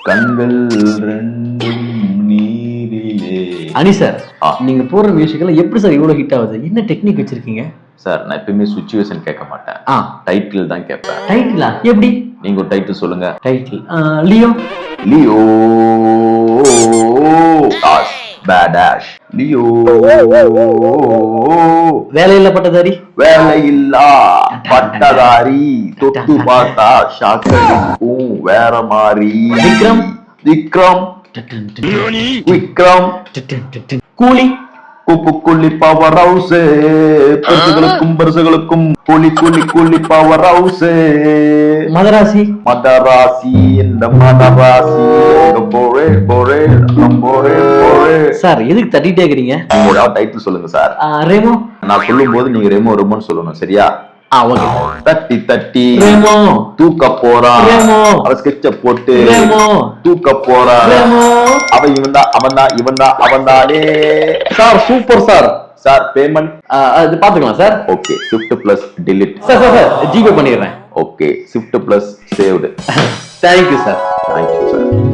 கண்கள் ரெண்டும் நீரிலே. அனி சார், நீங்க போற மியூசிக்ல எப்படி சார் இவ்வளவு ஹிட் ஆகுது? என்ன டெக்னிக் வச்சிருக்கீங்க? சார் நான் எப்பயுமே சுச்சுவேஷன் கேட்க மாட்டேன், டைட்டில் தான் கேட்பேன். டைட்டிலா? எப்படி? நீங்க ஒரு டைட்டில் சொல்லுங்க. Title Leo. லியோ பேடாஷ். லியோ வேலையில்லா பட்டதாரி. வேலையில்லா பட்டதாரி. தொட்டு பார்த்தா ஷாக்கடிக்கும் வேற மாதிரி. விக்ரம். விக்ரம். விக்ரம். கூலி. குள்ளி பவர் ஹவுஸ். பெருசுகளுக்கும் பெருசுகளுக்கும் கூலி கூலி கூலி பவர் ஹவுஸ். மதராசி. மதராசி. இந்த மதராசி போரே போரே போரே போரே. சார் எதுக்கு தட்டிட்டே இருக்கிறீங்க? உங்களோட டைட்டில் சொல்லுங்க சார். ரெமோ. நான் சொல்லும் போது நீங்க ரெமோ ரெமோன்னு சொல்லணும், சரியா? ஓகே. தட்டி தட்டி ரெமோ தூக்க போறான். ரெமோ அவ ஸ்கெட்ச போட்டு ரெமோ தூக்க போறான். ரெமோ அவ இவன்தான் அவன்தானே. Sir super sir. Sir payment அது பாத்துக்கலாம் sir. Okay. Shift plus delete. Sir GPay பண்ணிடுறேன். Okay. Shift plus saved. Thank you sir. Thank you sir.